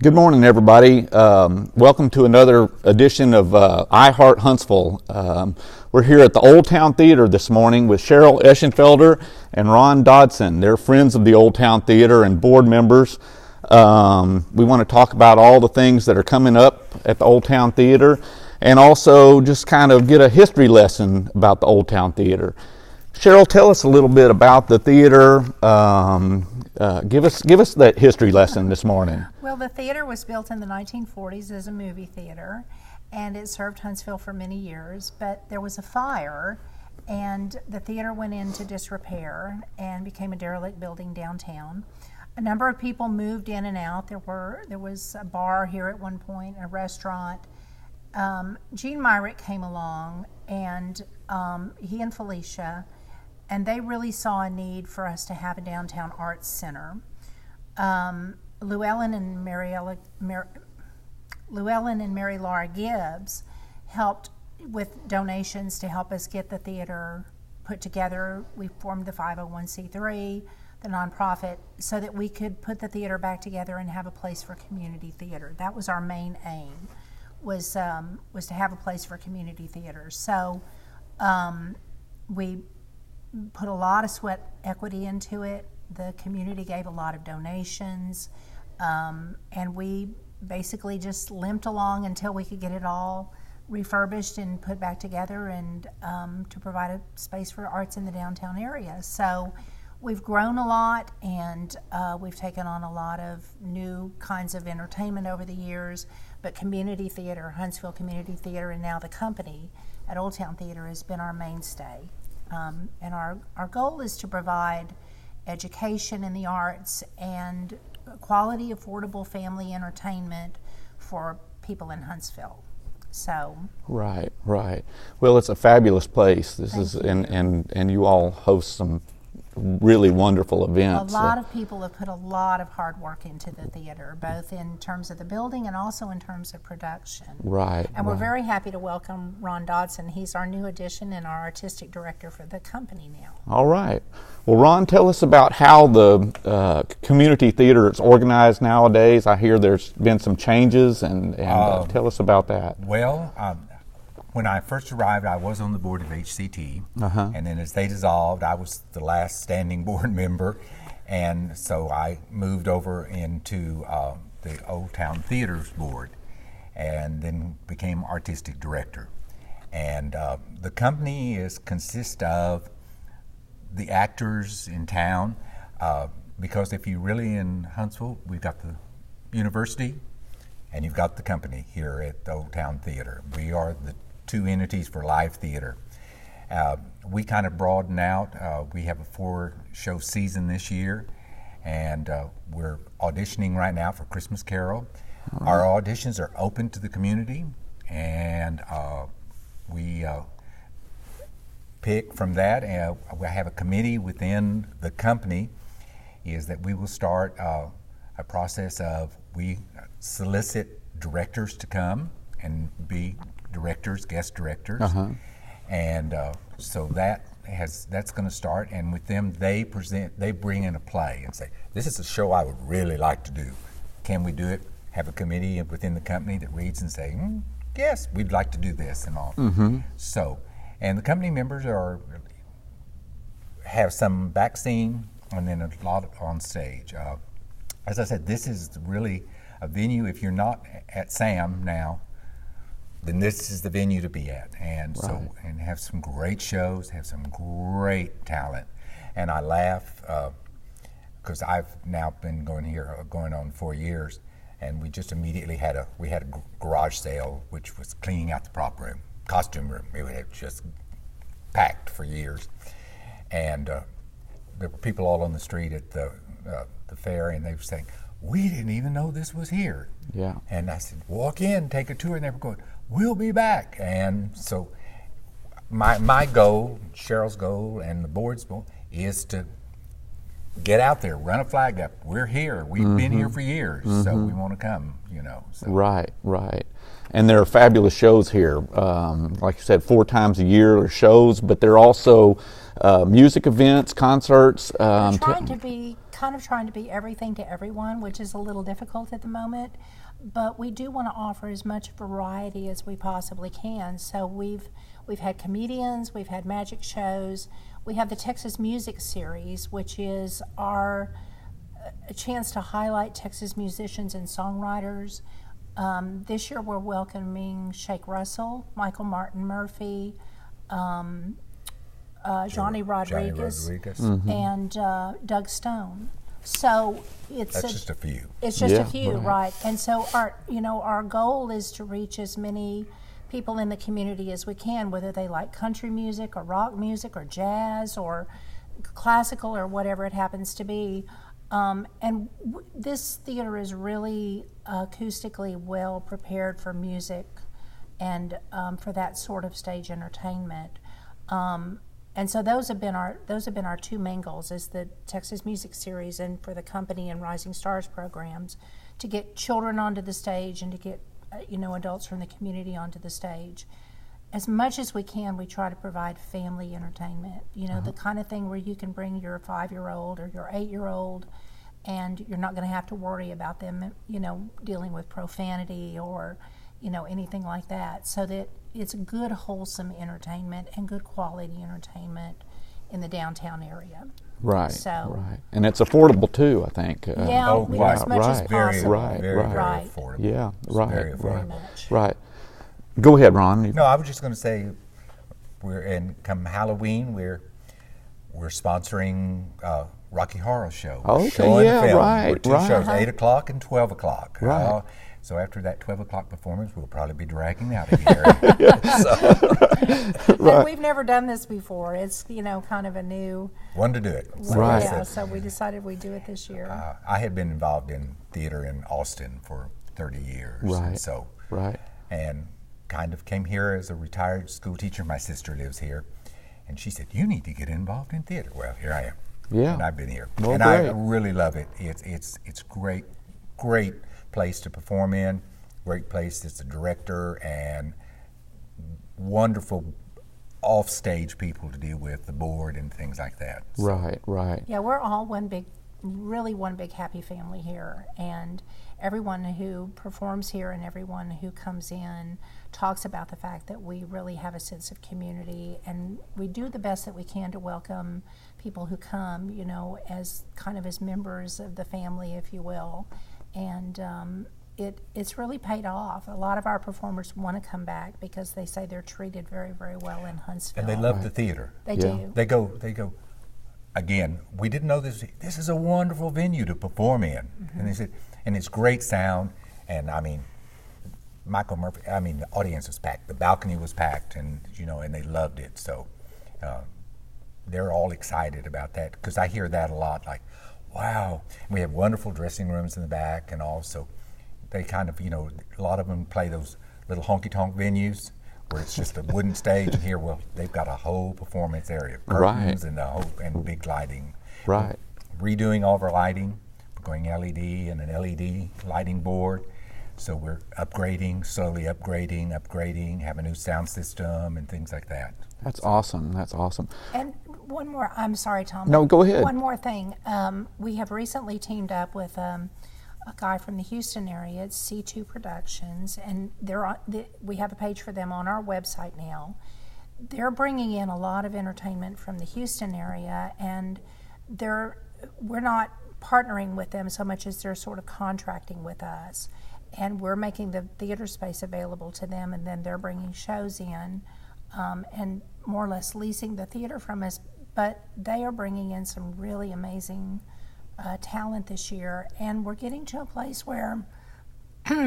Good morning, everybody. Welcome to another edition of I Heart Huntsville. We're here at the Old Town Theater this morning with Cheryl Eschenfelder and Ron Dodson. They're friends of the Old Town Theater and board members. We want to talk about all the things that are coming up at the Old Town Theater and also just kind of get a history lesson about the Old Town Theater. Cheryl, tell us a little bit about the theater. Give us that history lesson this morning. Well, the theater was built in the 1940s as a movie theater, and it served Huntsville for many years, but there was a fire, and the theater went into disrepair and became a derelict building downtown. A number of people moved in and out. There was a bar here at one point, a restaurant. Gene Myrick came along, and he and Felicia, and they really saw a need for us to have a downtown arts center. Llewellyn and Mary Laura Gibbs helped with donations to help us get the theater put together. We formed the 501c3, the nonprofit, so that we could put the theater back together and have a place for community theater. That was our main aim, was to have a place for community theater. So we put a lot of sweat equity into it. The community gave a lot of donations, and we basically just limped along until we could get it all refurbished and put back together and to provide a space for arts in the downtown area. So we've grown a lot, and we've taken on a lot of new kinds of entertainment over the years, but community theater, Huntsville Community Theater, and now the company at Old Town Theater has been our mainstay. And our goal is to provide education in the arts and quality, affordable family entertainment for people in Huntsville. So Right. Well, it's a fabulous place. And you all host some really wonderful events. A lot of people have put a lot of hard work into the theater, both in terms of the building and also in terms of production. Right. And we're very happy to welcome Ron Dodson. He's our new addition and our artistic director for the company now. All right. Well, Ron, tell us about how the community theater is organized nowadays. I hear there's been some changes, and tell us about that. Well, when I first arrived, I was on the board of HCT, and then as they dissolved, I was the last standing board member, and so I moved over into the Old Town Theater's board, and then became artistic director. And the company consists of the actors in town, because if you really in Huntsville, we've got the university, and you've got the company here at the Old Town Theater. We are the two entities for live theater. We kind of broaden out. We have a 4-show season this year, and we're auditioning right now for Christmas Carol. Our auditions are open to the community, and we pick from that. We have a committee within the company, is that we will start a process of we solicit directors to come and be directors, guest directors, and so that's going to start. And with them, they bring in a play and say, "This is a show I would really like to do. Can we do it?" Have a committee within the company that reads and say, "Yes, we'd like to do this," and all. So, and the company members have some back scene and then a lot on stage. As I said, this is really a venue. If you're not at SAM now, then this is the venue to be at, and and have some great shows, have some great talent. And I laugh because I've now been going on 4 years, and we just immediately had a garage sale, which was cleaning out the prop room, costume room. It was just packed for years, and there were people all on the street at the fair, and they were saying, "We didn't even know this was here." Yeah. And I said, "Walk in, take a tour," and they were going, "We'll be back." And so my goal, Cheryl's goal, and the board's goal is to get out there, run a flag up. We're here. We've been here for years, so we want to come, So. Right. And there are fabulous shows here. Like you said, 4 times a year are shows, but there are also music events, concerts. We're trying to be kind of trying to be everything to everyone, which is a little difficult at the moment, but we do want to offer as much variety as we possibly can. So we've had comedians, we've had magic shows, we have the Texas Music Series, which is a chance to highlight Texas musicians and songwriters. This year we're welcoming Shake Russell, Michael Martin Murphy, Johnny Rodriguez, and Doug Stone. So that's just a few. It's just a few, right? And so our goal is to reach as many people in the community as we can, whether they like country music or rock music or jazz or classical or whatever it happens to be. This theater is really acoustically well prepared for music and for that sort of stage entertainment. And so those have been our two main goals: is the Texas Music Series and for the company and Rising Stars programs, to get children onto the stage and to get adults from the community onto the stage. As much as we can, we try to provide family entertainment. The kind of thing where you can bring your 5-year-old or your 8-year-old, and you're not going to have to worry about them, dealing with profanity or, anything like that. So that it's good, wholesome entertainment and good quality entertainment in the downtown area. Right. So, right. And it's affordable too, I think. As much as possible. Very affordable. Yeah, right. Very Very affordable. much. Right. Go ahead, Ron. No, I was just going to say, come Halloween, we're sponsoring Rocky Horror Show. Okay, Show and yeah, film. right, We're two right. shows, 8 o'clock and 12 o'clock. Right. So after that 12 o'clock performance, we'll probably be dragging out of here. And we've never done this before. It's, kind of a new One to do it. Right. Yeah, so we decided we'd do it this year. I had been involved in theater in Austin for 30 years. Right. And so, and kind of came here as a retired school teacher. My sister lives here. And she said, "You need to get involved in theater." Well, here I am. Yeah. And I've been here. Well, and great. I really love it. It's great place to perform in, great place. It's a director and wonderful off-stage people to deal with, the board and things like that. So. Right. Yeah, we're all one big happy family here, and everyone who performs here and everyone who comes in talks about the fact that we really have a sense of community, and we do the best that we can to welcome people who come, as kind of as members of the family, if you will. And it's really paid off. A lot of our performers want to come back because they say they're treated very, very well in Huntsville. And they love the theater. They do. They go. Again, we didn't know this. This is a wonderful venue to perform in, and they said, and it's great sound. And I mean, Michael Murphy. I mean, the audience was packed. The balcony was packed, and and they loved it. So they're all excited about that because I hear that a lot. Like, wow, we have wonderful dressing rooms in the back, and also they kind of a lot of them play those little honky-tonk venues where it's just a wooden stage, and here, they've got a whole performance area, curtains and big lighting. Right. We're redoing all of our lighting. We're going LED and an LED lighting board. So we're slowly upgrading, have a new sound system and things like that. That's awesome. And one more, I'm sorry, Tom. No, go ahead. One more thing. We have recently teamed up with a guy from the Houston area. It's C2 Productions, and we have a page for them on our website now. They're bringing in a lot of entertainment from the Houston area, and we're not partnering with them so much as they're sort of contracting with us. And we're making the theater space available to them, and then they're bringing shows in and more or less leasing the theater from us. But they are bringing in some really amazing talent this year, and we're getting to a place where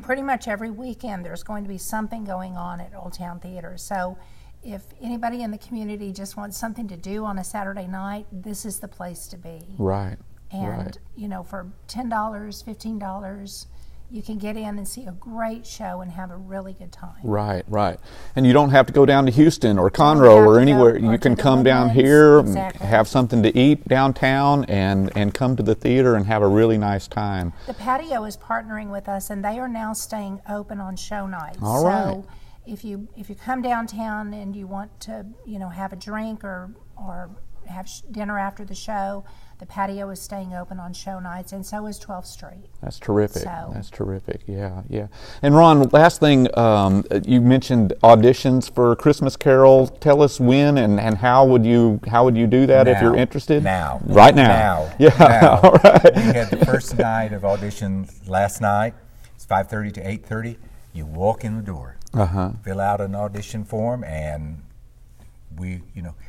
pretty much every weekend there's going to be something going on at Old Town Theater. So if anybody in the community just wants something to do on a Saturday night, this is the place to be. Right. And, for $10, $15, you can get in and see a great show and have a really good time. Right. And you don't have to go down to Houston or Conroe or anywhere. You can come down here, have something to eat downtown, and come to the theater and have a really nice time. The Patio is partnering with us, and they are now staying open on show nights. All right. So if you come downtown and you want to, have a drink or have dinner after the show, The Patio is staying open on show nights, and so is 12th Street. That's terrific. So- That's terrific. Yeah, yeah. And Ron, last thing, you mentioned auditions for Christmas Carol. Tell us when and how would you do that if you're interested? Now. Right now. Now. Yeah. Now. All right. We had the first night of auditions last night. It's 5:30 to 8:30. You walk in the door, fill out an audition form, and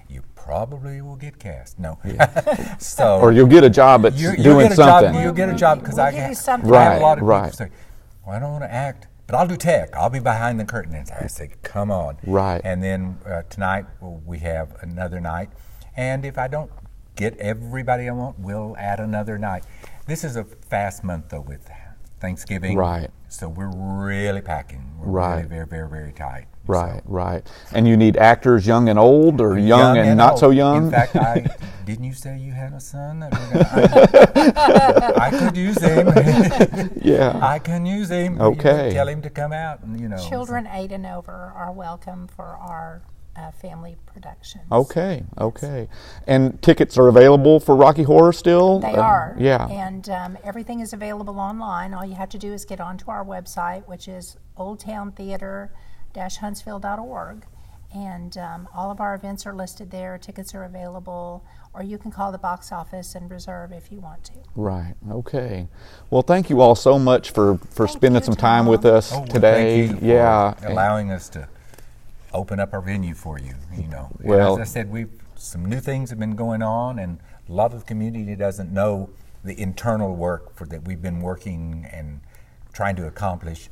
you probably will get cast. No. So Or you'll get a job at doing something. You'll get a job because We'll I give you have something. a lot of Right. people say, well, I don't want to act, but I'll do tech. I'll be behind the curtain. And I say, come on. Right. And then tonight we have another night. And if I don't get everybody I want, we'll add another night. This is a fast month, though, with Thanksgiving. Right. So we're really packing. We're Right. really very, very, very tight. Right, right. And you need actors young and old, or young and not old. so young? In fact, didn't you say you had a son? I could use him. Yeah. I can use him. Okay. Tell him to come out. And, Children 8 and over are welcome for our family productions. Okay, okay. And tickets are available for Rocky Horror still? They are. Yeah. And everything is available online. All you have to do is get onto our website, which is oldtowntheater-huntsville.org. And all of our events are listed there. Tickets are available. Or you can call the box office and reserve if you want to. Right, okay. Well, thank you all so much for spending you, some time Tom. with us well, today. thank you for Yeah. allowing us to open up our venue for you. Well- And as I said, some new things have been going on, and a lot of the community doesn't know the internal work that we've been working and trying to accomplish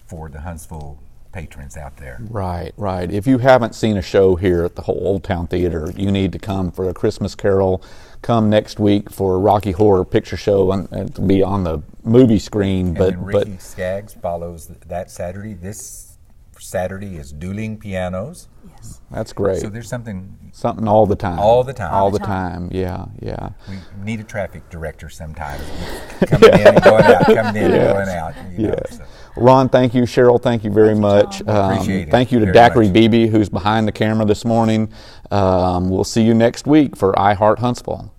for the Huntsville patrons out there. Right, right. If you haven't seen a show here at the whole Old Town Theater, you need to come for a Christmas Carol. Come next week for Rocky Horror Picture Show, and it'll be on the movie screen. And But then Ricky Skaggs follows that Saturday. This Saturday is Dueling Pianos. Yes. that's great. So there's something Something all the time. all the time. All the time. Yeah, yeah. We need a traffic director sometimes. Coming in and going out, coming in and going out. Yes. So. Ron, thank you. Cheryl, thank you very much. Appreciate it Thank you to very Daiquiri much. Beebe, who's behind the camera this morning. We'll see you next week for I Heart Huntsville.